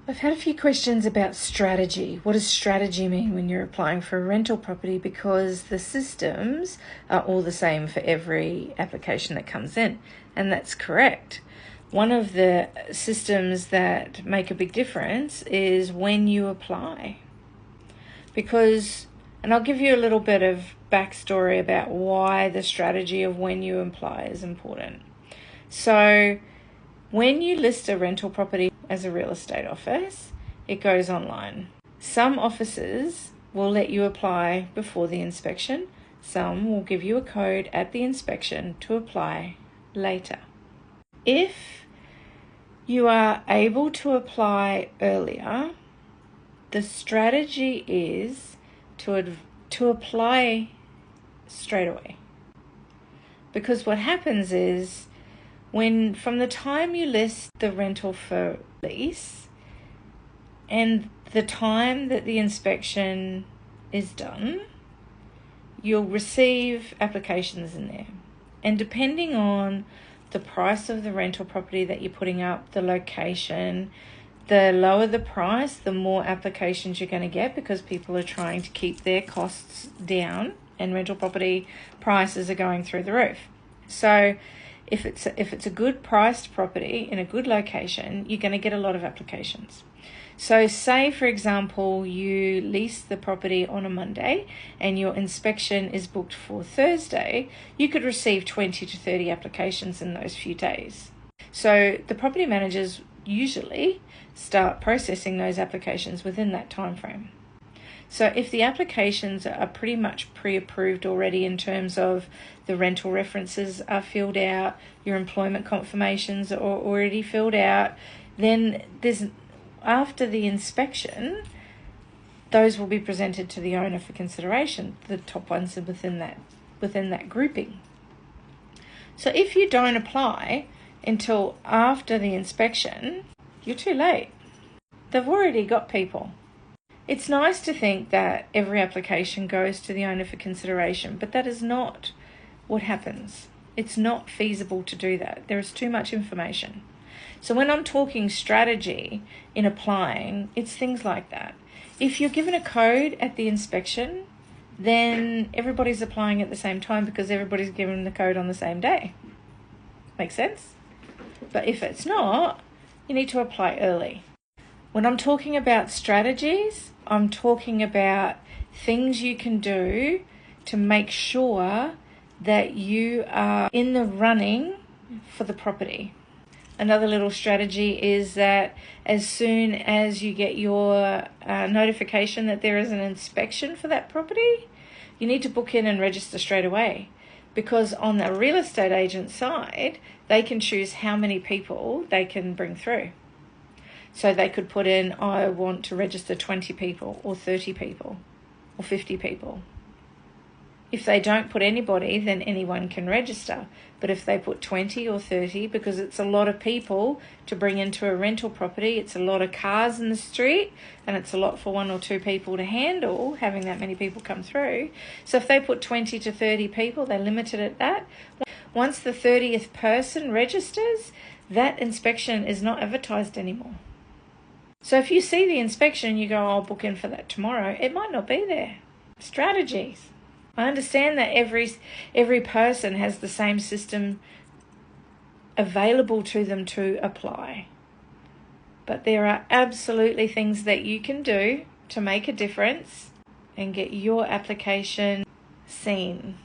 I've had a few questions about strategy. What does strategy mean when you're applying for a rental property? Because the systems are all the same for every application that comes in, and that's correct. One of the systems that make a big difference is when you apply. Because, and I'll give you a little bit of backstory about why the strategy of when you apply is important. So, when you list a rental property as a real estate office, it goes online. Some offices will let you apply before the inspection. Some will give you a code at the inspection to apply later. If you are able to apply earlier, the strategy is to apply straight away. Because what happens is, from the time you list the rental for lease and the time that the inspection is done, you'll receive applications in there. And depending on the price of the rental property that you're putting up, the location, the lower the price, the more applications you're going to get, because people are trying to keep their costs down and rental property prices are going through the roof. So if it's a good priced property in a good location, you're going to get a lot of applications. So say, for example, you lease the property on a Monday and your inspection is booked for Thursday, you could receive 20 to 30 applications in those few days. So the property managers usually start processing those applications within that time frame. So if the applications are pretty much pre-approved already in terms of the rental references are filled out, your employment confirmations are already filled out, then after the inspection, those will be presented to the owner for consideration. The top ones are within that grouping. So if you don't apply until after the inspection, you're too late. They've already got people. It's nice to think that every application goes to the owner for consideration, but that is not what happens. It's not feasible to do that. There is too much information. So when I'm talking strategy in applying, it's things like that. If you're given a code at the inspection, then everybody's applying at the same time because everybody's given the code on the same day. Make sense? But if it's not, you need to apply early. When I'm talking about strategies, I'm talking about things you can do to make sure that you are in the running for the property. Another little strategy is that as soon as you get your notification that there is an inspection for that property, you need to book in and register straight away. Because on the real estate agent side, they can choose how many people they can bring through. So they could put in, I want to register 20 people or 30 people or 50 people. If they don't put anybody, then anyone can register. But if they put 20 or 30, because it's a lot of people to bring into a rental property, it's a lot of cars in the street, and it's a lot for one or two people to handle, having that many people come through. So if they put 20 to 30 people, they're limited at that. Once the 30th person registers, that inspection is not advertised anymore. So if you see the inspection and you go, I'll book in for that tomorrow, it might not be there. Strategies. I understand that every person has the same system available to them to apply. But there are absolutely things that you can do to make a difference and get your application seen.